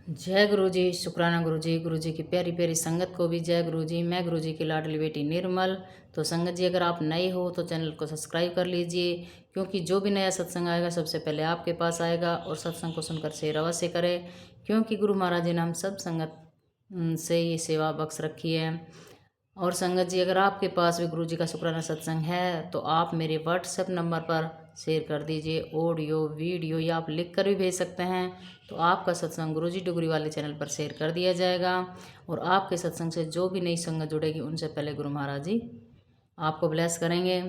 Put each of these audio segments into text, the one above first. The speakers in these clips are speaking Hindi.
जय गुरु जी, शुक्राना गुरु जी की प्यारी प्यारी संगत को भी जय गुरु जी। मैं गुरु जी की लाडली बेटी निर्मल। तो संगत जी, अगर आप नए हो तो चैनल को सब्सक्राइब कर लीजिए, क्योंकि जो भी नया सत्संग आएगा सबसे पहले आपके पास आएगा। और सत्संग को सुनकर शेयर अवश्य करें, क्योंकि गुरु महाराज जी ने हम सब संगत से ये सेवा बख्श रखी है। और संगत जी, अगर आपके पास भी गुरु जी का शुक्राना सत्संग है तो आप मेरे व्हाट्सएप नंबर पर शेयर कर दीजिए, ऑडियो वीडियो, या आप लिख कर भी भेज सकते हैं। तो आपका सत्संग गुरु जी डुगरी वाले चैनल पर शेयर कर दिया जाएगा। और आपके सत्संग से जो भी नई संगत जुड़ेगी उनसे पहले गुरु महाराज जी आपको ब्लेस करेंगे।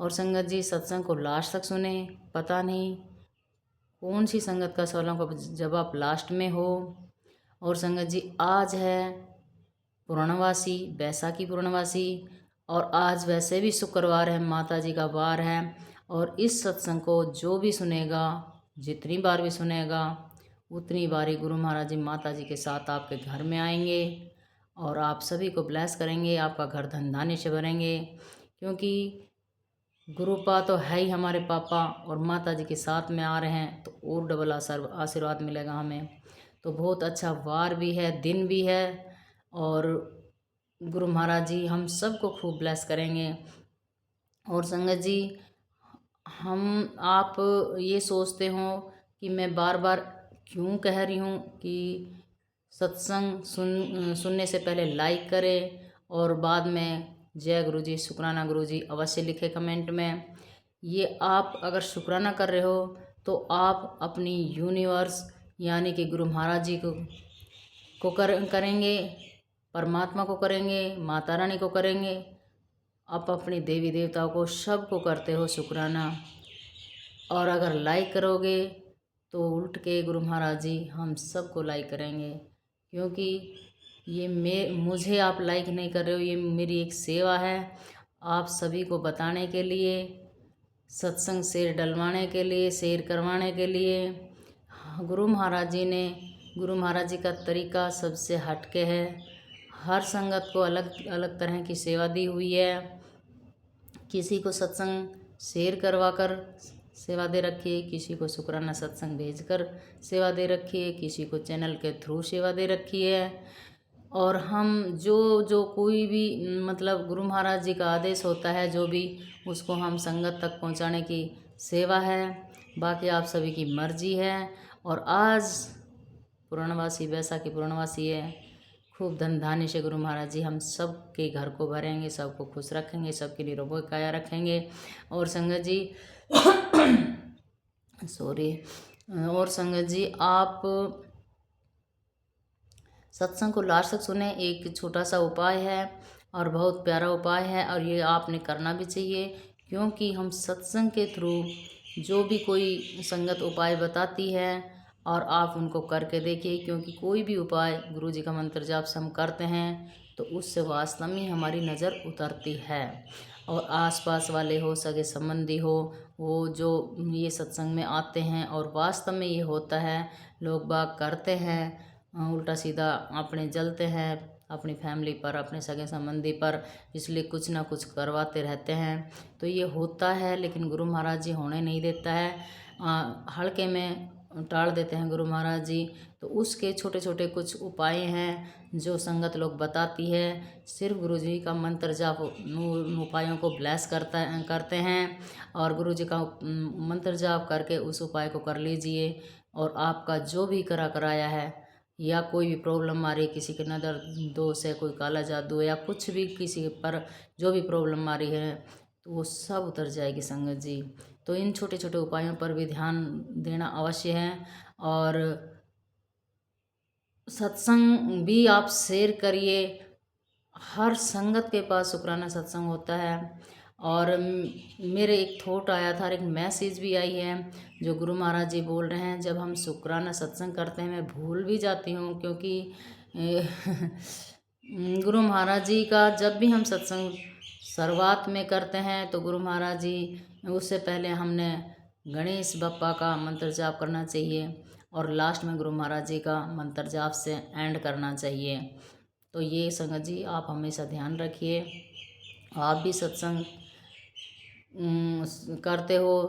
और संगत जी, सत्संग को लास्ट तक सुने। पता नहीं कौन सी संगत का सवालों का जवाब लास्ट में हो। और संगत जी, आज है पूर्णवासी, बैसाखी पूर्णवासी, और आज वैसे भी शुक्रवार है, माता जी का वार है। और इस सत्संग को जो भी सुनेगा, जितनी बार भी सुनेगा, उतनी बारी गुरु महाराज जी माता जी के साथ आपके घर में आएंगे और आप सभी को ब्लेस करेंगे। आपका घर धन धान्य से भरेंगे, क्योंकि गुरुपा तो है ही हमारे पापा, और माता जी के साथ में आ रहे हैं तो और डबल आशीर्वाद मिलेगा हमें। तो बहुत अच्छा वार भी है, दिन भी है, और गुरु महाराज जी हम सबको खूब ब्लेस करेंगे। और संगत जी, हम आप ये सोचते हो कि मैं बार बार क्यों कह रही हूँ कि सत्संग सुनने से पहले लाइक करें और बाद में जय गुरु जी, शुक्राना गुरु जी अवश्य लिखे कमेंट में। ये आप अगर शुक्राना कर रहे हो तो आप अपनी यूनिवर्स यानी कि गुरु महाराज जी को करेंगे, परमात्मा को करेंगे, माता रानी को करेंगे, आप अपनी देवी देवताओं को सबको करते हो शुक्राना। और अगर लाइक करोगे तो उल्ट के गुरु महाराज जी हम सबको लाइक करेंगे, क्योंकि ये मुझे आप लाइक नहीं कर रहे हो, ये मेरी एक सेवा है आप सभी को बताने के लिए, सत्संग शेर डलवाने के लिए, शेर करवाने के लिए। गुरु महाराज जी का तरीका सबसे हटके है। हर संगत को अलग अलग तरह की सेवा दी हुई है। किसी को सत्संग शेयर करवा कर सेवा दे रखी है, किसी को शुक्राना सत्संग भेजकर सेवा दे रखी है, किसी को चैनल के थ्रू सेवा दे रखी है। और हम जो कोई भी मतलब गुरु महाराज जी का आदेश होता है, जो भी उसको हम संगत तक पहुंचाने की सेवा है। बाकी आप सभी की मर्जी है। और आज पूर्णवासी, बैसाखी पूर्णवासी है। खूब धन धान्य से गुरु महाराज जी हम सब के घर को भरेंगे, सबको खुश रखेंगे, सबके निरोग काया रखेंगे। और संगत जी सॉरी, और संगत जी आप सत्संग को लास्ट तक सुने। एक छोटा सा उपाय है और बहुत प्यारा उपाय है, और ये आपने करना भी चाहिए, क्योंकि हम सत्संग के थ्रू जो भी कोई संगत उपाय बताती है और आप उनको करके देखिए, क्योंकि कोई भी उपाय गुरु जी का मंत्र जाप से हम करते हैं तो उससे वास्तव में हमारी नज़र उतरती है। और आसपास वाले हो, सगे संबंधी हो, वो जो ये सत्संग में आते हैं और वास्तव में ये होता है, लोग बाग करते हैं उल्टा सीधा अपने जलते हैं अपनी फैमिली पर, अपने सगे संबंधी पर, इसलिए कुछ ना कुछ करवाते रहते हैं। तो ये होता है, लेकिन गुरु महाराज जी होने नहीं देता है, हल्के में टाल देते हैं गुरु महाराज जी। तो उसके छोटे छोटे कुछ उपाय हैं जो संगत लोग बताती है। सिर्फ गुरु जी का मंत्र जाप उन उपायों को ब्लेस करते हैं, और गुरु जी का मंत्र जाप करके उस उपाय को कर लीजिए। और आपका जो भी कराया है, या कोई भी प्रॉब्लम आ रही है, किसी के नज़र दोष है, कोई काला जादू है, या कुछ भी किसी पर जो भी प्रॉब्लम आ रही है, तो वो सब उतर जाएगी संगत जी। तो इन छोटे छोटे उपायों पर भी ध्यान देना अवश्य है। और सत्संग भी आप शेयर करिए। हर संगत के पास शुक्राना सत्संग होता है। और मेरे एक थॉट आया था, एक मैसेज भी आई है जो गुरु महाराज जी बोल रहे हैं, जब हम शुक्राना सत्संग करते हैं, मैं भूल भी जाती हूँ, क्योंकि गुरु महाराज जी का जब भी हम सत्संग शुरुआत में करते हैं तो गुरु महाराज जी, उससे पहले हमने गणेश बप्पा का मंत्र जाप करना चाहिए, और लास्ट में गुरु महाराज जी का मंत्र जाप से एंड करना चाहिए। तो ये संगत जी आप हमेशा ध्यान रखिए। आप भी सत्संग करते हो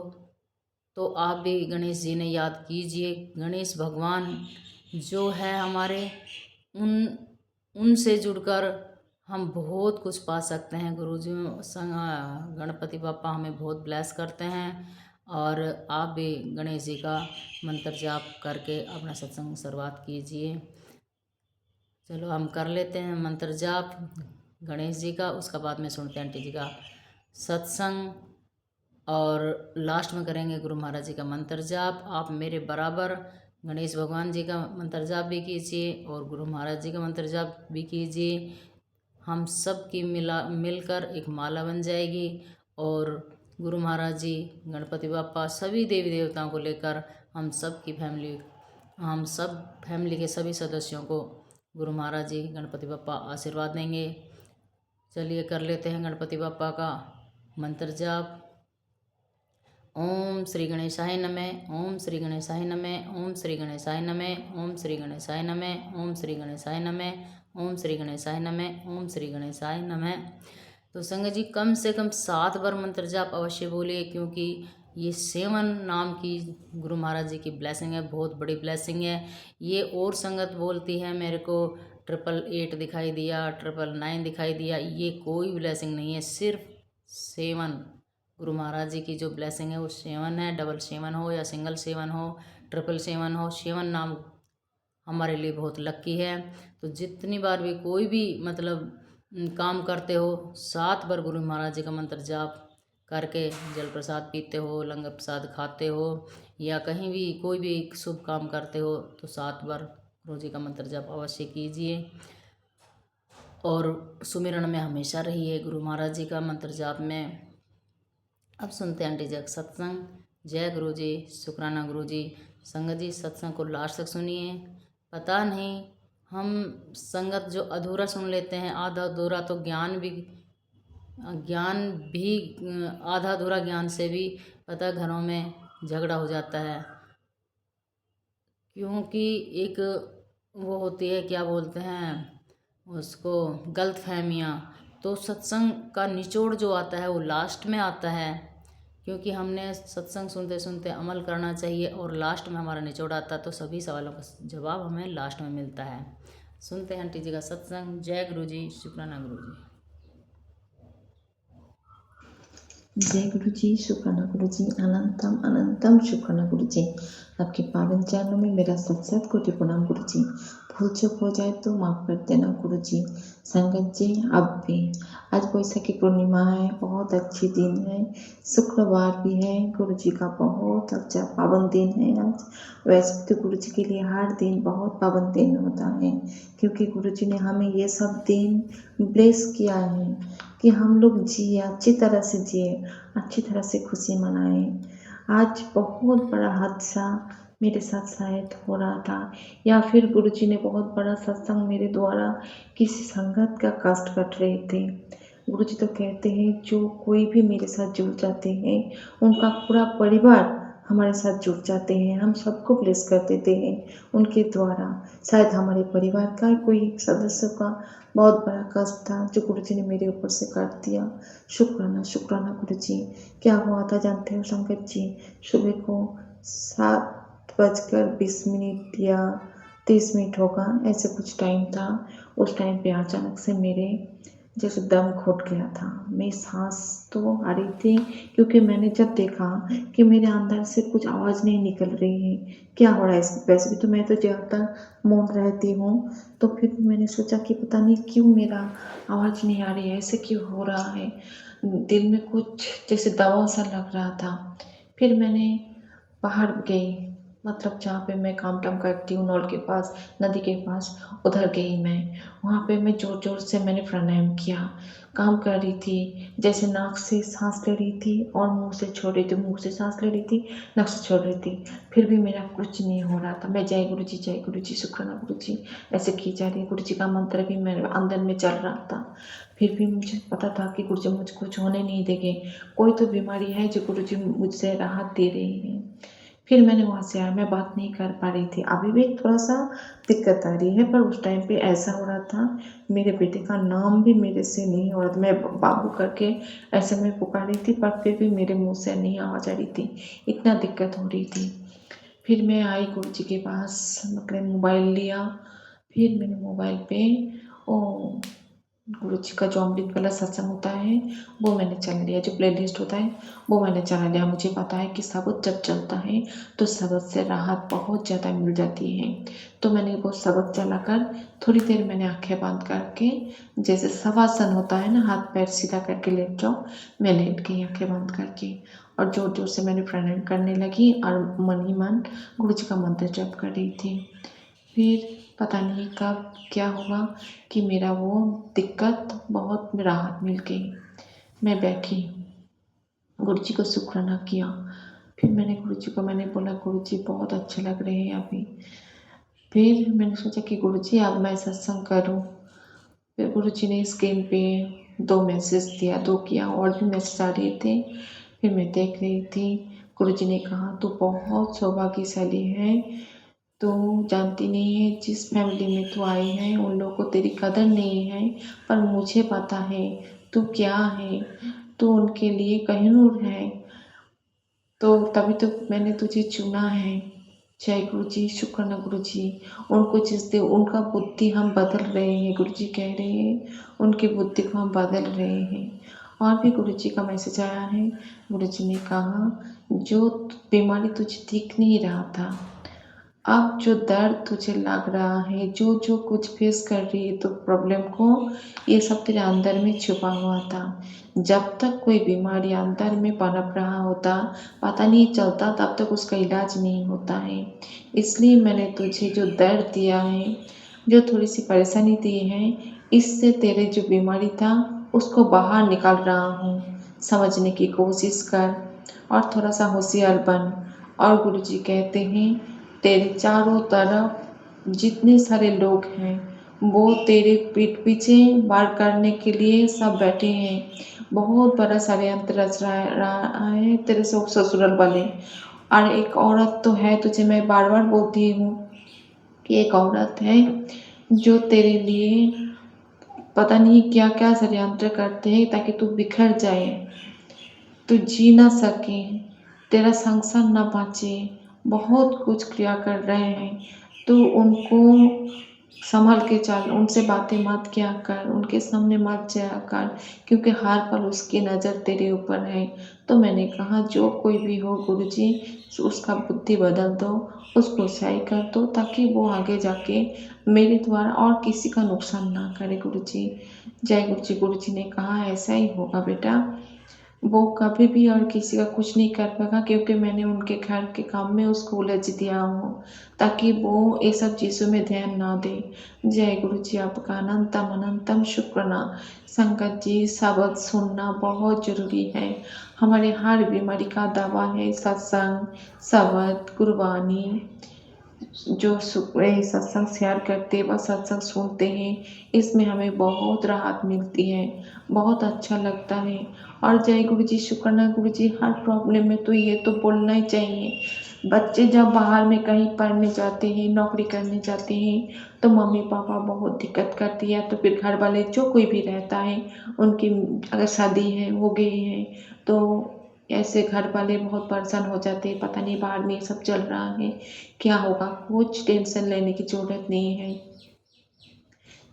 तो आप भी गणेश जी ने याद कीजिए। गणेश भगवान जो है हमारे, उन उनसे जुड़कर हम बहुत कुछ पा सकते हैं। गुरुजी संग गणपति बापा हमें बहुत ब्लेस करते हैं। और आप भी गणेश जी का मंत्र जाप करके अपना सत्संग शुरुआत कीजिए। चलो हम कर लेते हैं मंत्र जाप गणेश जी का, उसका बाद में सुनते हैं आंटी जी का सत्संग, और लास्ट में करेंगे गुरु महाराज जी का मंत्र जाप। आप मेरे बराबर गणेश भगवान जी का मंत्र जाप भी कीजिए और गुरु महाराज जी का मंत्र जाप भी कीजिए। हम सब की मिलकर एक माला बन जाएगी और गुरु महाराज जी, गणपति बापा, सभी देवी देवताओं को लेकर हम सब फैमिली के सभी सदस्यों को गुरु महाराज जी, गणपति बापा आशीर्वाद देंगे। चलिए कर लेते हैं गणपति बापा का मंत्र जाप। ओम श्री गणेशाय नमः, ओम श्री गणेशाय नमः, ओम श्री गणेशाय नमः, ओम श्री गणेशाय नमः, ओम श्री गणेशाय नमः, ओम श्री गणेशाय नमः, ओम श्री गणेशाय नमः। तो संगत जी कम से कम 7 बार मंत्र जाप अवश्य बोलिए, क्योंकि ये 7 नाम की गुरु महाराज जी की ब्लेसिंग है, बहुत बड़ी ब्लेसिंग है ये। और संगत बोलती है मेरे को 888 दिखाई दिया, 999 दिखाई दिया, ये कोई ब्लेसिंग नहीं है, सिर्फ 7 गुरु महाराज जी की जो ब्लेसिंग है वो 7 है। डबल 7 हो या सिंगल 7 हो, 777 हो, 7 नाम हमारे लिए बहुत लक्की है। तो जितनी बार भी कोई भी काम करते हो, 7 बार गुरु महाराज जी का मंत्र जाप करके जल प्रसाद पीते हो, लंगर प्रसाद खाते हो, या कहीं भी कोई भी शुभ काम करते हो तो 7 बार गुरु जी का मंत्र जाप अवश्य कीजिए और सुमिरन में हमेशा रहिए गुरु महाराज जी का मंत्र जाप में। अब सुनते हैं आंटी जी का सत्संग। जय गुरु जी, शुक्राना गुरु जी। संगत जी सत्संग को लास्ट तक सुनिए। पता नहीं हम संगत जो अधूरा सुन लेते हैं, आधा अधूरा तो ज्ञान भी आधा अधूरा ज्ञान से भी पता घरों में झगड़ा हो जाता है, क्योंकि एक वो होती है, क्या बोलते हैं उसको, गलतफहमियाँ। तो सत्संग का निचोड़ जो आता है वो लास्ट में आता है, क्योंकि हमने सत्संग सुनते सुनते अमल करना चाहिए और लास्ट में हमारा निचोड़ आता है, तो सभी सवालों का जवाब हमें लास्ट में मिलता है। सुनते हैं आंटी जी का सत्संग। जय गुरु जी, शुक्राना गुरु जी। जय गुरु जी, शुक्राना गुरु जी, अनंतम अनंतम शुक्राना गुरु जी। आपके पावन चरणों में मेरा सत कोटि प्रणाम गुरु जी। भूल चूक हो जाए तो माफ़ कर देना गुरु जी। संगत जी अब भी आज वैशाखी पूर्णिमा है, बहुत अच्छी दिन है, शुक्रवार भी है, गुरु जी का बहुत अच्छा पावन दिन है आज। वैसे तो गुरु जी के लिए हर दिन बहुत पावन दिन होता है, क्योंकि गुरु जी ने हमें ये सब दिन ब्लेस किया है कि हम लोग जिए, अच्छी तरह से जिए, अच्छी तरह से खुशी मनाएं। आज बहुत बड़ा हादसा मेरे साथ शायद हो रहा था, या फिर गुरुजी ने बहुत बड़ा सत्संग मेरे द्वारा किसी संगत का कष्ट कट रहे थे। गुरुजी तो कहते हैं जो कोई भी मेरे साथ जुड़ जाते हैं उनका पूरा परिवार हमारे साथ जुड़ जाते हैं, हम सबको ब्लेस कर देते हैं उनके द्वारा। शायद हमारे परिवार का कोई सदस्य का बहुत बड़ा कष्ट था जो गुरुजी ने मेरे ऊपर से काट दिया। शुक्राना शुक्राना गुरुजी। क्या हुआ था जानते हो संगत जी? सुबह को 7:20 या 30 होगा, ऐसे कुछ टाइम था। उस टाइम पे अचानक से मेरे जैसे दम घुट गया था, मेरी सांस तो आ रही थी, क्योंकि मैंने जब देखा कि मेरे अंदर से कुछ आवाज़ नहीं निकल रही है, क्या हो रहा है। वैसे भी तो मैं तो ज़्यादातर मौन रहती हूँ, तो फिर मैंने सोचा कि पता नहीं क्यों मेरा आवाज़ नहीं आ रही है, ऐसे क्यों हो रहा है, दिल में कुछ जैसे दबाव सा लग रहा था। फिर मैंने बाहर गई, मतलब जहाँ पे मैं काम टाम करती हूँ, नल के पास, नदी के पास, उधर गई मैं। वहाँ पे मैं ज़ोर ज़ोर से मैंने प्राणायाम किया, काम कर रही थी, जैसे नाक से सांस ले रही थी और मुंह से छोड़ रही थी, मुंह से सांस ले रही थी, नाक से छोड़ रही थी, फिर भी मेरा कुछ नहीं हो रहा था। मैं जय गुरु जी, शुक्राना गुरु जी ऐसे की जा रही। गुरु जी का मंत्र भी मेरे अंदर में चल रहा था, फिर भी मुझे पता था कि गुरु जी मुझे कुछ होने नहीं देंगे, कोई तो बीमारी है जो गुरु जी मुझसे राहत दे रही है। फिर मैंने वहाँ से आया, मैं बात नहीं कर पा रही थी, अभी भी थोड़ा सा दिक्कत आ रही है, पर उस टाइम पे ऐसा हो रहा था मेरे बेटे का नाम भी मेरे से नहीं हो रहा था। मैं बाबू करके ऐसे मैं पुकार रही थी, पर फिर भी मेरे मुंह से नहीं आवाज़ आ रही थी, इतना दिक्कत हो रही थी। फिर मैं आई गुरुजी के पास, मतलब मोबाइल लिया। फिर मैंने मोबाइल पे ओ गुरुजी का जो अमृत वाला सत्संग होता है वो मैंने चला लिया, जो प्लेलिस्ट होता है वो मैंने चला लिया। मुझे पता है कि शब्द जब चलता है तो शब्द से राहत बहुत ज़्यादा मिल जाती है। तो मैंने वो शब्द चलाकर थोड़ी देर मैंने आंखें बंद करके, जैसे शवासन होता है ना, हाथ पैर सीधा करके लेट जाओ, मैं लेट गई आंखें बंद करके, और जोर जोर से मैंने प्राणायाम करने लगी और मन ही मन गुरुजी का मंत्र जप कर रही थी। फिर पता नहीं कब क्या हुआ कि मेरा वो दिक्कत बहुत राहत मिल गई। मैं बैठी, गुरुजी को शुक्राना किया। फिर मैंने गुरुजी को मैंने बोला, गुरुजी बहुत अच्छे लग रहे हैं अभी। फिर मैंने सोचा कि गुरुजी अब मैं सत्संग करूं। फिर गुरुजी ने स्क्रीन पे 2 मैसेज दिया, 2 किया, और भी मैसेज आ रहे थे। फिर मैं देख रही थी, गुरुजी ने कहा तू बहुत सौभाग्यशाली है, तो जानती नहीं है जिस फैमिली में तू आई है उन लोगों को तेरी कदर नहीं है, पर मुझे पता है तू क्या है, तू उनके लिए कहनूर है, तो तभी तो मैंने तुझे चुना है। जय गुरु जी, शुक्राना गुरु जी। उनको जिस दे उनका बुद्धि हम बदल रहे हैं, गुरु जी कह रहे हैं उनकी बुद्धि को हम बदल रहे हैं। और भी गुरु जी का मैसेज आया है, गुरु जी ने कहा जो बीमारी तुझे दिख नहीं रहा था, अब जो दर्द तुझे लग रहा है, जो जो कुछ फेस कर रही है तो प्रॉब्लम को, ये सब तेरे अंदर में छुपा हुआ था। जब तक कोई बीमारी अंदर में पनप रहा होता, पता नहीं चलता, तब तक उसका इलाज नहीं होता है। इसलिए मैंने तुझे जो दर्द दिया है, जो थोड़ी सी परेशानी दी है, इससे तेरे जो बीमारी था उसको बाहर निकाल रहा हूँ। समझने की कोशिश कर और थोड़ा सा होशियार बन। और गुरुजी कहते हैं तेरे चारों तरफ जितने सारे लोग हैं वो तेरे पीठ पीछे वार करने के लिए सब बैठे हैं। बहुत बड़ा षड्यंत्र रच रहा है तेरे ससुराल वाले। और एक औरत तो है, तुझे मैं बार बार बोलती हूँ कि एक औरत है जो तेरे लिए पता नहीं क्या क्या षड्यंत्र करते हैं ताकि तू बिखर जाए, तू जी ना सके, तेरा संसार ना बाँचे। बहुत कुछ क्रिया कर रहे हैं, तो उनको संभल के चल, उनसे बातें मत किया कर, उनके सामने मत जाया कर, क्योंकि हर पल उसकी नज़र तेरे ऊपर है। तो मैंने कहा जो कोई भी हो गुरुजी, उसका बुद्धि बदल दो, उसको सही कर दो, ताकि वो आगे जाके मेरे द्वारा और किसी का नुकसान ना करे गुरुजी। जय गुरुजी। गुरुजी ने कहा ऐसा ही होगा बेटा, वो कभी भी और किसी का कुछ नहीं कर पाएगा, क्योंकि मैंने उनके घर के काम में उसको उलझ दिया हूँ, ताकि वो ये सब चीज़ों में ध्यान ना दे। जय गुरु जी, आपका अनंतम अनंतम शुक्राना। संगत जी, शब्द सुनना बहुत ज़रूरी है। हमारे हर बीमारी का दवा है सत्संग, शब्द, गुरबानी। जो सत्संग शेयर करते हैं व सत्संग सुनते हैं, इसमें हमें बहुत राहत मिलती है, बहुत अच्छा लगता है। और जय गुरु जी, शुक्राना गुरु जी, हर प्रॉब्लम में तो ये तो बोलना ही चाहिए। बच्चे जब बाहर में कहीं पढ़ने जाते हैं, नौकरी करने जाते हैं, तो मम्मी पापा बहुत दिक्कत करती है, तो फिर घर वाले जो कोई भी रहता है, उनकी अगर शादी है, हो गई है, तो ऐसे घर वाले बहुत परेशान हो जाते हैं, पता नहीं बाहर में ये सब चल रहा है, क्या होगा। कुछ टेंशन लेने की ज़रूरत नहीं है।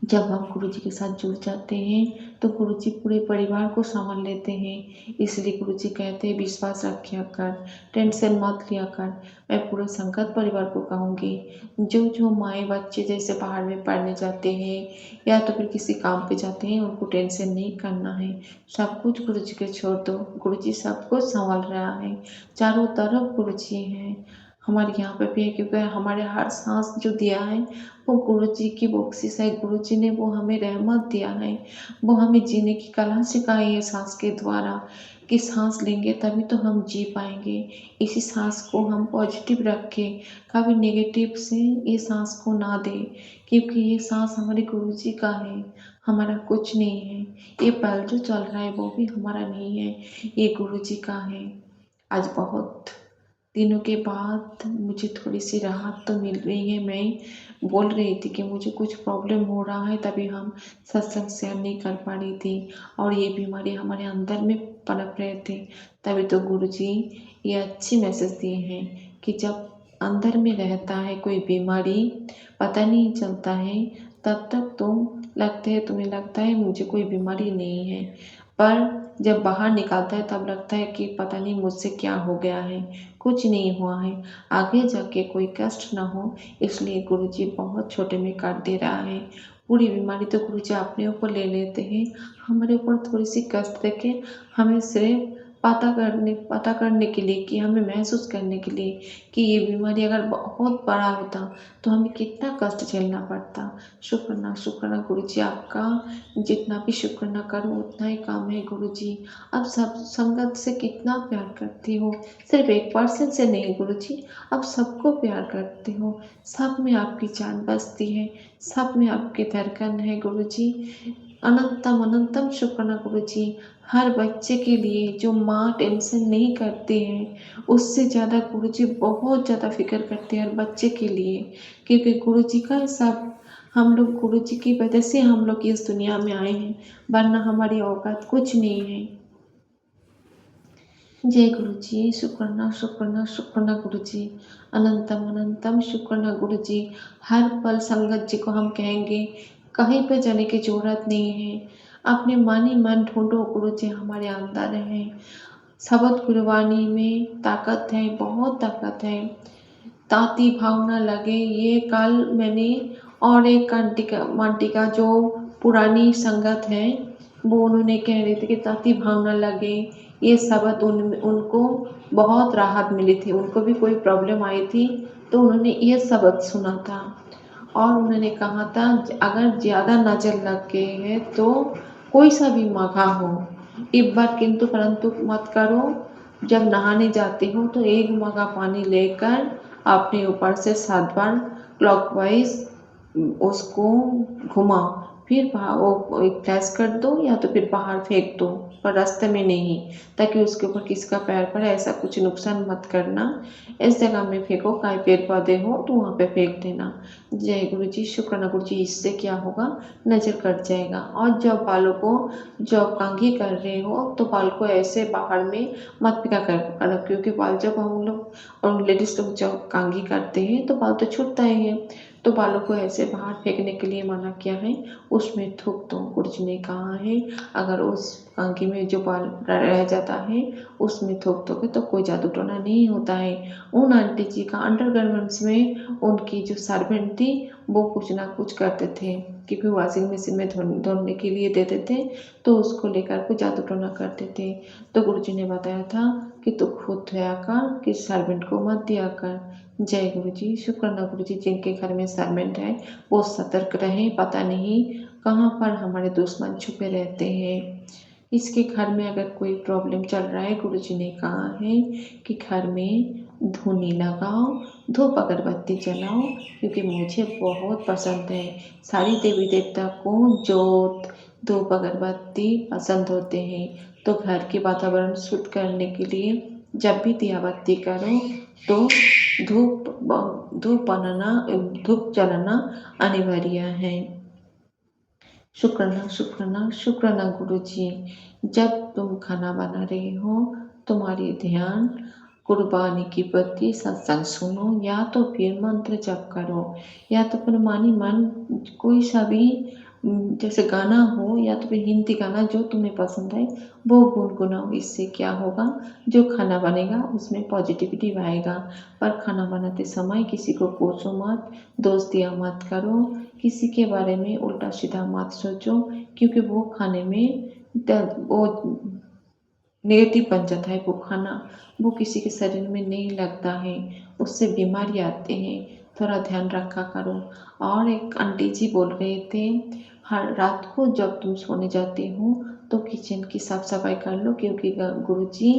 जब हम गुरुजी के साथ जुड़ जाते हैं तो गुरुजी पूरे परिवार को संभाल लेते हैं। इसलिए गुरुजी कहते हैं विश्वास रखिया कर, टेंशन मत लिया कर। मैं पूरे संगत परिवार को कहूँगी, जो जो माएँ बच्चे जैसे बाहर में पढ़ने जाते हैं या तो फिर किसी काम पे जाते हैं, उनको टेंशन नहीं करना है। सब कुछ गुरुजी के छोड़ दो, गुरुजी सब कुछ संभाल रहा है। चारों तरफ गुरुजी हैं, हमारे यहाँ पे भी है, क्योंकि हमारे हर सांस जो दिया है वो गुरुजी की बख्शिश है। गुरुजी ने वो हमें रहमत दिया है, वो हमें जीने की कला सिखाई है सांस के द्वारा, कि सांस लेंगे तभी तो हम जी पाएंगे। इसी सांस को हम पॉजिटिव रखें, कभी नेगेटिव से ये सांस को ना दें, क्योंकि ये सांस हमारे गुरुजी का है, हमारा कुछ नहीं है। ये पल जो चल रहा है वो भी हमारा नहीं है, ये गुरुजी का है। आज बहुत दिनों के बाद मुझे थोड़ी सी राहत तो मिल रही है। मैं बोल रही थी कि मुझे कुछ प्रॉब्लम हो रहा है, तभी हम सत्संग शेयर नहीं कर पा रही थी, और ये बीमारी हमारे अंदर में पनप रहे थे। तभी तो गुरुजी ये अच्छी मैसेज दिए हैं कि जब अंदर में रहता है कोई बीमारी, पता नहीं चलता है, तब तक तुम्हें लगता है मुझे कोई बीमारी नहीं है, पर जब बाहर निकलता है तब लगता है कि पता नहीं मुझसे क्या हो गया है, कुछ नहीं हुआ है, आगे जाके कोई कष्ट ना हो, इसलिए गुरुजी बहुत छोटे में काट दे रहा है। पूरी बीमारी तो गुरुजी अपने ऊपर ले लेते हैं, हमारे ऊपर थोड़ी सी कष्ट देके हमें सिर्फ पता करने के लिए, कि हमें महसूस करने के लिए कि ये बीमारी अगर बहुत बड़ा होता तो हमें कितना कष्ट झेलना पड़ता। शुक्राना गुरुजी आपका, जितना भी शुक्राना करो उतना ही कम है गुरुजी। अब सब संगत से कितना प्यार करती हो, सिर्फ एक पर्सन से नहीं गुरुजी, अब सबको प्यार करते हो, सब में आपकी जान बसती है, सब में आपके धड़कन है गुरुजी। अनंतम अनंतम शुक्राना गुरुजी। हर बच्चे के लिए जो माँ टेंशन नहीं करती है, उससे ज़्यादा गुरुजी बहुत ज़्यादा फिक्र करते हैं हर बच्चे के लिए, क्योंकि गुरुजी का सब, हम लोग गुरुजी की वजह से हम लोग इस दुनिया में आए हैं, वरना हमारी औकात कुछ नहीं है। जय गुरुजी। शुक्राना गुरुजी। अनंतम अनंतम शुक्राना गुरुजी। हर पल संगत जी को हम कहेंगे, कहीं पे जाने की जरूरत नहीं है, अपने मन ही मन ढूंढो गुरुजी हमारे अंदर है। शब्द गुरबानी में ताकत है, बहुत ताकत है। ताती भावना लगे, ये कल मैंने और एक आंटी का जो पुरानी संगत है, वो उन्होंने कह रहे थे कि ताती भावना लगे, ये शब्द उनको बहुत राहत मिली थी, उनको भी कोई प्रॉब्लम आई थी तो उन्होंने ये शब्द सुना था और उन्होंने कहा था अगर ज़्यादा नज़र लग गए है तो कोई सा भी मगा हो, एक बार किंतु परंतु मत करो, जब नहाने जाते हो तो एक मगा पानी लेकर अपने ऊपर से 7 बार क्लॉकवाइज उसको घुमाओ, फिर वो एक फ्लैश कर दो या तो फिर बाहर फेंक दो, पर रास्ते में नहीं, ताकि उसके ऊपर किसका पैर पड़े, ऐसा कुछ नुकसान मत करना। इस जगह में फेंको, कहीं पेड़ पौधे हो तो वहाँ पे फेंक देना। जय गुरु जी। शुक्राना गुरु जी। इससे क्या होगा, नज़र कट जाएगा। और जब बालों को जब कंघी कर रहे हो तो बाल को ऐसे बाहर में मत पिका कर, क्योंकि बाल जब हम लोग और लेडीज लोग जब कंघी करते हैं तो बाल तो छूटता ही है, तो बालों को ऐसे बाहर फेंकने के लिए मना किया है, उसमें थूक दो। गुरु जी ने कहा है अगर उस कंघी में जो बाल रह जाता है उसमें थूक दोगे तो कोई जादू टोना नहीं होता है। उन आंटी जी का अंडरगारमेंट्स में उनकी जो सर्वेंट थी वो कुछ ना कुछ करते थे, क्योंकि वॉशिंग मशीन में धोने के लिए देते थे तो उसको लेकर को जादू टोना करते थे। तो गुरु जी ने बताया था कि तू खुद धोया कर, कि सर्वेंट को मत दिया कर। जय गुरु जी। शुक्राना गुरु जी। जिनके घर में सर्वेंट है वो सतर्क रहें, पता नहीं कहाँ पर हमारे दुश्मन छुपे रहते हैं। इसके घर में अगर कोई प्रॉब्लम चल रहा है, गुरु जी ने कहा है कि घर में धूनी लगाओ, धूप अगरबत्ती जलाओ, क्योंकि मुझे बहुत पसंद है, सारी देवी देवता को जोत धूप अगरबत्ती पसंद होते हैं। तो घर के वातावरण शुद्ध करने के लिए जब भी दिया बत्ती करो तो धूप जलाना अनिवार्य है। शुक्राना गुरु जी। जब तुम खाना बना रहे हो तुम्हारी ध्यान कुर्बानी की प्रति सत्संग सुनो, या तो फिर मंत्र जप करो, या तो फिर मानी मन कोई सा भी जैसे गाना हो या तो फिर हिंदी गाना जो तुम्हें पसंद है वो गुनगुनाओ। इससे क्या होगा, जो खाना बनेगा उसमें पॉजिटिविटी आएगा। पर खाना बनाते समय किसी को कोसो मत, दोष दिया मत करो, किसी के बारे में उल्टा सीधा मत सोचो, क्योंकि वो खाने में वो नेगेटिव बन जाता है। वो खाना वो किसी के शरीर में नहीं लगता है, उससे बीमारी आते हैं, थोड़ा ध्यान रखा करो। और एक आंटी जी बोल रहे थे हर रात को जब तुम सोने जाते हो तो किचन की साफ सफाई कर लो, क्योंकि गुरुजी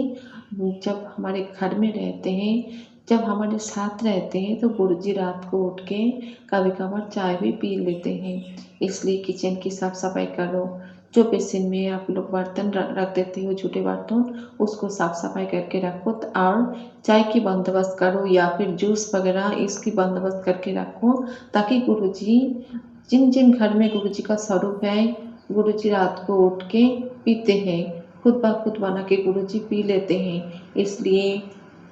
जब हमारे घर में रहते हैं, जब हमारे साथ रहते हैं तो गुरुजी रात को उठ के कभी कभार चाय भी पी लेते हैं, इसलिए किचन की साफ सफाई करो। जो बेसिन में आप लोग बर्तन रख देते हो छोटे बर्तन, उसको साफ सफाई करके रखो। और चाय की बंदोबस्त करो या फिर जूस वगैरह इसकी बंदोबस्त करके रखो, ताकि गुरुजी जिन जिन घर में गुरुजी का स्वरूप है, गुरुजी रात को उठ के पीते हैं, खुद ब खुद बना के गुरुजी पी लेते हैं। इसलिए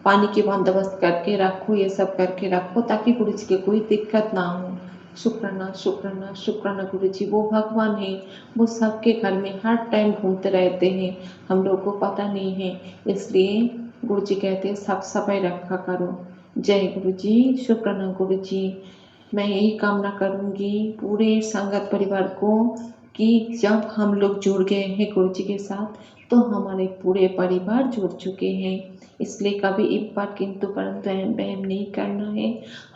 पानी के बंदोबस्त करके रखो, ये सब करके रखो ताकि गुरु जी की कोई दिक्कत ना हो। शुक्राना शुक्राना शुक्राना गुरु जी, वो भगवान है, वो सबके घर में हर टाइम घूमते रहते हैं, हम लोग को पता नहीं है, इसलिए गुरु जी कहते हैं साफ सफाई रखा करो। जय गुरु जी। शुक्राना गुरु जी। मैं यही कामना करूँगी पूरे संगत परिवार को कि जब हम लोग जुड़ गए हैं गुरु जी के साथ तो हमारे पूरे परिवार जुड़ चुके हैं, इसलिए कभी एक बार किंतु परंतु अहम वहम नहीं करना है,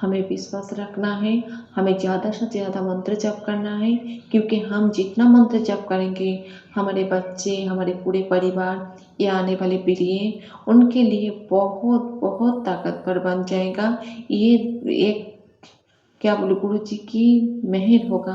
हमें विश्वास रखना है, हमें ज़्यादा से ज़्यादा मंत्र जप करना है, क्योंकि हम जितना मंत्र जप करेंगे हमारे बच्चे, हमारे पूरे परिवार या आने वाली पीढ़ी उनके लिए बहुत बहुत ताकतवर बन जाएगा। ये एक क्या बोले गुरु जी की मेहर होगा,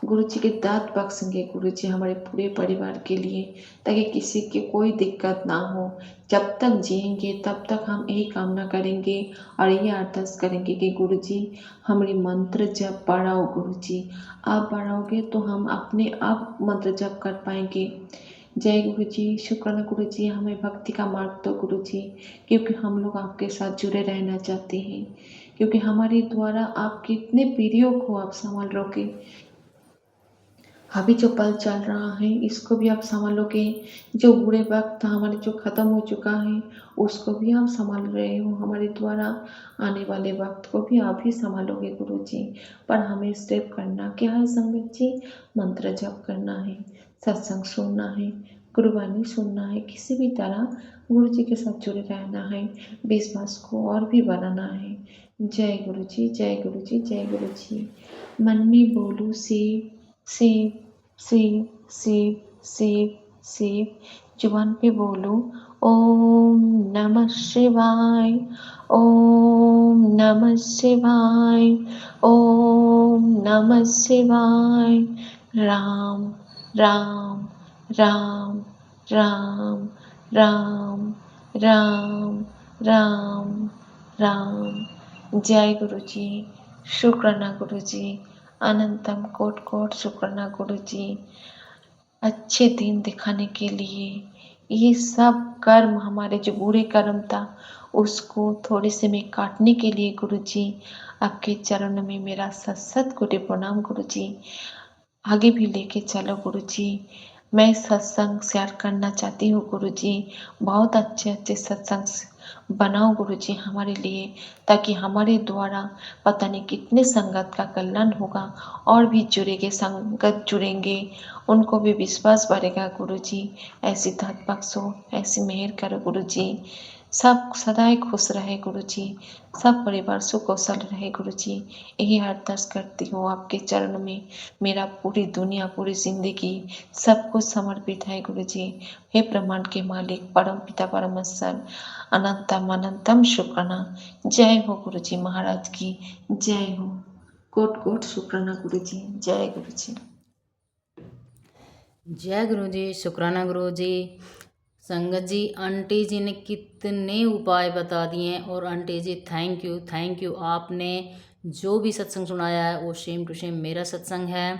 गुरु जी के दात बख्शेंगे गुरु जी हमारे पूरे परिवार के लिए, ताकि किसी की कोई दिक्कत ना हो। जब तक जिएंगे तब तक हम यही कामना करेंगे और ये अरदास करेंगे कि गुरु जी हमारी मंत्र जप बढ़ाओ गुरु जी, आप बढ़ाओगे तो हम अपने आप मंत्र जप कर पाएंगे। जय गुरु जी। शुक्राना गुरु जी, हमें भक्ति का मार्ग दो गुरु जी, क्योंकि हम लोग आपके साथ जुड़े रहना चाहते हैं, क्योंकि हमारे द्वारा आप कितने पीढ़ियों को आप संभाल रहोगे। अभी जो पल चल रहा है इसको भी आप संभालोगे, जो बुरे वक्त हमारे जो ख़त्म हो चुका है उसको भी आप संभाल रहे हो, हमारे द्वारा आने वाले वक्त को भी आप ही संभालोगे गुरु जी। पर हमें स्टेप करना क्या है संगत जी, मंत्र जप करना है, सत्संग सुनना है, गुरुवाणी सुनना है, किसी भी तरह गुरु जी के साथ जुड़े रहना है, विश्वास को और भी बनाना है। जय गुरु जी, जय गुरु जी, जय गुरु जी। मन में बोलूँ शिव शिव शिव शिव शिव शिव, जुबान पे बोलो ओम नमः शिवाय, ओम नमः शिवाय, ओम नमः शिवाय। राम राम राम राम राम राम राम राम। जय गुरु जी। शुक्राना गुरु जी, अनंतम कोट कोट शुक्राना गुरु जी, अच्छे दिन दिखाने के लिए। ये सब कर्म हमारे जो बुरे कर्म था उसको थोड़े से में काटने के लिए गुरु जी आपके चरणों में मेरा सत सत कोटि प्रणाम गुरु जी। आगे भी लेके चलो गुरु जी, मैं सत्संग शेयर करना चाहती हूँ गुरु जी, बहुत अच्छे अच्छे सत्संग बनाओ गुरु जी हमारे लिए, ताकि हमारे द्वारा पता नहीं कितने संगत का कल्याण होगा, और भी जुड़ेंगे संगत जुड़ेंगे, उनको भी विश्वास बढ़ेगा गुरु जी। ऐसी धत बख्शो, ऐसी मेहर करो गुरु जी, सब सदाई खुश रहे गुरु जी, सब परिवार सुकौशल रहे गुरु जी। यही अरदास करती हूँ आपके चरण में, मेरा पूरी दुनिया पूरी जिंदगी सब कुछ समर्पित है गुरु जी। हे ब्रह्मांड के मालिक परम पिता परमेश्वर, अनंतम अनंतम शुक्राना। जय हो गुरु जी महाराज की, जय हो। कोट कोट शुक्राना गुरु जी, जय गुरु जी। जय गुरु जी। शुक्राना गुरु जी। संगत जी, आंटी जी ने कितने उपाय बता दिए हैं, और आंटी जी थैंक यू। आपने जो भी सत्संग सुनाया है वो सेम टू सेम मेरा सत्संग है।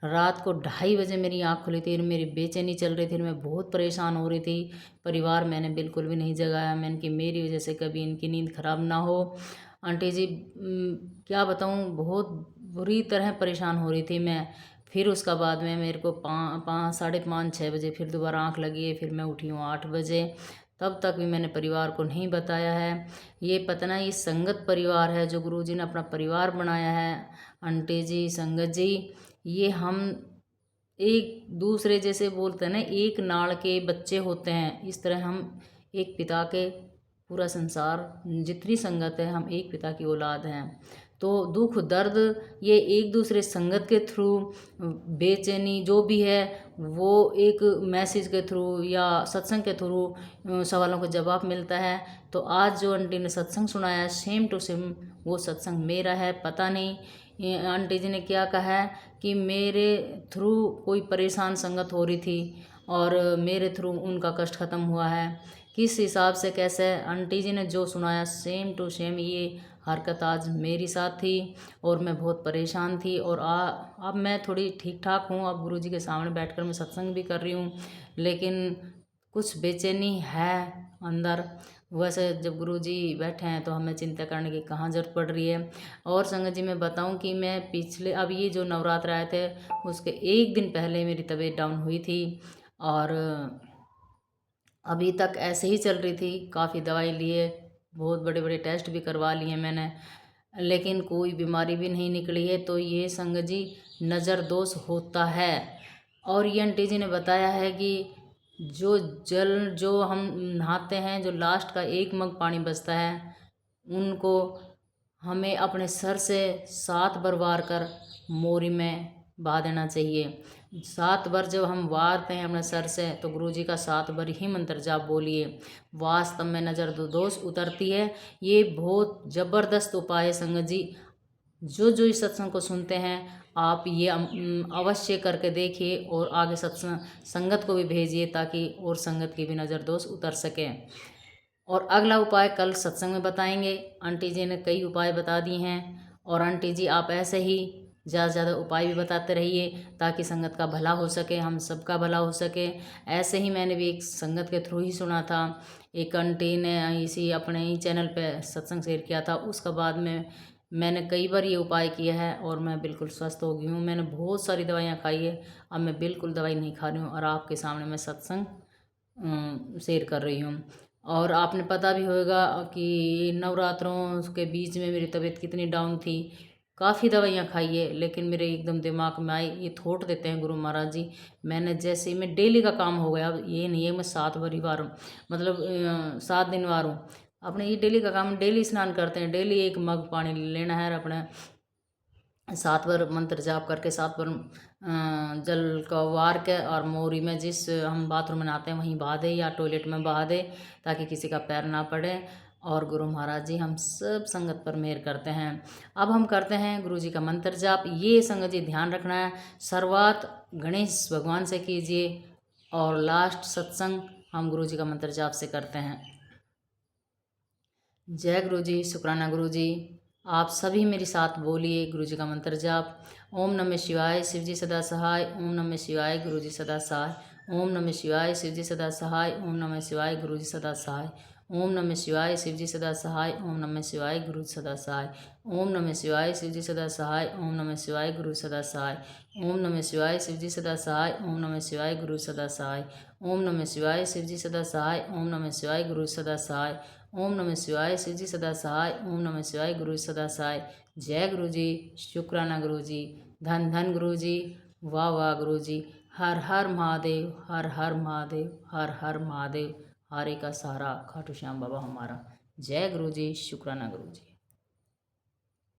रात को 2:30 बजे मेरी आँख खुली थी, मेरी बेचैनी चल रही थी, मैं बहुत परेशान हो रही थी। परिवार मैंने बिल्कुल भी नहीं जगाया, मैंने कि मेरी वजह से कभी इनकी नींद खराब ना हो। आंटी जी क्या बताऊँ, बहुत बुरी तरह परेशान हो रही थी मैं। फिर उसका बाद में मेरे को 5:30-6 बजे फिर दोबारा आँख लगी है, फिर मैं उठी हूँ 8 बजे। तब तक भी मैंने परिवार को नहीं बताया है। ये पता ना, ये संगत परिवार है जो गुरुजी ने अपना परिवार बनाया है। आंटी जी, संगत जी, ये हम एक दूसरे जैसे बोलते हैं ना, एक नाड़ के बच्चे होते हैं, इस तरह हम एक पिता के, पूरा संसार जितनी संगत है हम एक पिता की औलाद हैं। तो दुख दर्द ये एक दूसरे संगत के थ्रू, बेचैनी जो भी है वो एक मैसेज के थ्रू या सत्संग के थ्रू सवालों का जवाब मिलता है। तो आज जो आंटी ने सत्संग सुनाया है सेम टू सेम वो सत्संग मेरा है। पता नहीं ये आंटी जी ने क्या कहा है कि मेरे थ्रू कोई परेशान संगत हो रही थी और मेरे थ्रू उनका कष्ट ख़त्म हुआ है। किस हिसाब से कैसे आंटी जी ने जो सुनाया सेम टू सेम ये हरकत आज मेरी साथ थी, और मैं बहुत परेशान थी। और अब मैं थोड़ी ठीक ठाक हूँ, अब गुरुजी के सामने बैठकर मैं सत्संग भी कर रही हूँ, लेकिन कुछ बेचैनी है अंदर। वैसे जब गुरुजी बैठे हैं तो हमें चिंता करने की कहाँ ज़रूरत पड़ रही है। और संगत जी मैं बताऊं कि मैं पिछले अब ये जो नवरात्र आए थे उसके एक दिन पहले मेरी तबीयत डाउन हुई थी और अभी तक ऐसे ही चल रही थी। काफ़ी दवाई लिए, बहुत बड़े बड़े टेस्ट भी करवा लिए मैंने, लेकिन कोई बीमारी भी नहीं निकली है। तो ये संगत जी नज़र दोष होता है। और ये आंटी जी ने बताया है कि जो हम नहाते हैं, जो लास्ट का 1 मग पानी बचता है, उनको हमें अपने सर से 7 बार वार कर मोरी में बहा देना चाहिए। 7 बार जब हम वारते हैं अपने सर से तो गुरुजी का 7 बार ही मंत्र जाप बोलिए, वास्तव में नज़र दोष उतरती है। ये बहुत ज़बरदस्त उपाय है संगत जी। जो इस सत्संग को सुनते हैं आप ये अवश्य करके देखिए और आगे संगत को भी भेजिए ताकि और संगत की भी नज़र दोष उतर सके। और अगला उपाय कल सत्संग में बताएंगे। आंटी जी ने कई उपाय बता दिए हैं और आंटी जी आप ऐसे ही ज़्यादा से ज़्यादा उपाय भी बताते रहिए ताकि संगत का भला हो सके, हम सबका भला हो सके। ऐसे ही मैंने भी एक संगत के थ्रू ही सुना था, एक आंटी ने इसी अपने ही चैनल पे सत्संग शेयर किया था। उसके बाद में मैंने कई बार ये उपाय किया है और मैं बिल्कुल स्वस्थ हो गई हूँ। मैंने बहुत सारी दवाइयाँ खाई है, अब मैं बिल्कुल दवाई नहीं खा रही हूँ और आपके सामने मैं सत्संग शेयर कर रही हूँ। और आपने पता भी होगा कि नवरात्रों के बीच में मेरी तबीयत कितनी डाउन थी। काफ़ी दवाइयाँ खाई है लेकिन मेरे एकदम दिमाग में आई, ये थोट देते हैं गुरु महाराज जी। मैंने जैसे ही मैं डेली का काम हो गया, अब ये नहीं है मैं 7 बार ही वार हूँ, मतलब 7 दिन वार हूँ। अपने ये डेली का काम, डेली स्नान करते हैं, डेली 1 मग पानी लेना है और अपने 7 बार मंत्र जाप करके 7 बार जल का वार के और मोरी में जिस हम बाथरूम में नहाते हैं वहीं बहा दे या टॉयलेट में बहा दे ताकि किसी का पैर ना पड़े। और गुरु महाराज जी हम सब संगत पर मेहर करते हैं। अब हम करते हैं गुरु जी का मंत्र जाप। ये संगत जी ध्यान रखना है, शुरुआत गणेश भगवान से कीजिए और लास्ट सत्संग हम गुरु जी का मंत्र जाप से करते हैं। जय गुरु जी, शुक्राना गुरु जी। आप सभी मेरे साथ बोलिए गुरु जी का मंत्र जाप। ओम नमः शिवाय, शिव जी सदा सहाय। ओम नमः शिवाय, गुरु जी सदा सहाय। ओम नमः शिवाय, शिव जी सदा सहाय। ओम नमः शिवाय, गुरु जी सदा सहाय। ओम नमः शिवाय, शिव जी सदा सहाय। ओम नमः शिवाय, गुरु जी सदा सहाय। ओम नमः शिवाय, शिव जी सदा सहाय। ओम नमः शिवाय, गुरु सदा सहाय। ओम नमः शिवाय, शिव जी सदा सहाय। ओम नमः शिवाय, गुरु सदा सहाय। ओम नमः शिवाय, शिव जी सदा सहाय। ओम नमः शिवाय, गुरु सदा सहाय। ओम नमः शिवाय, शिव जी सदा सहाय। ओम नमः शिवाय, गुरु सदा सहाय। जय गुरु जी, शुक्राना गुरु जी, धन धन गुरु जी, वाह वाह गुरु जी। हर हर महादेव, हर हर महादेव, हर हर महादेव। हारे का सहारा खाटू श्याम बाबा हमारा। जय गुरु जी, शुक्राना गुरु जी।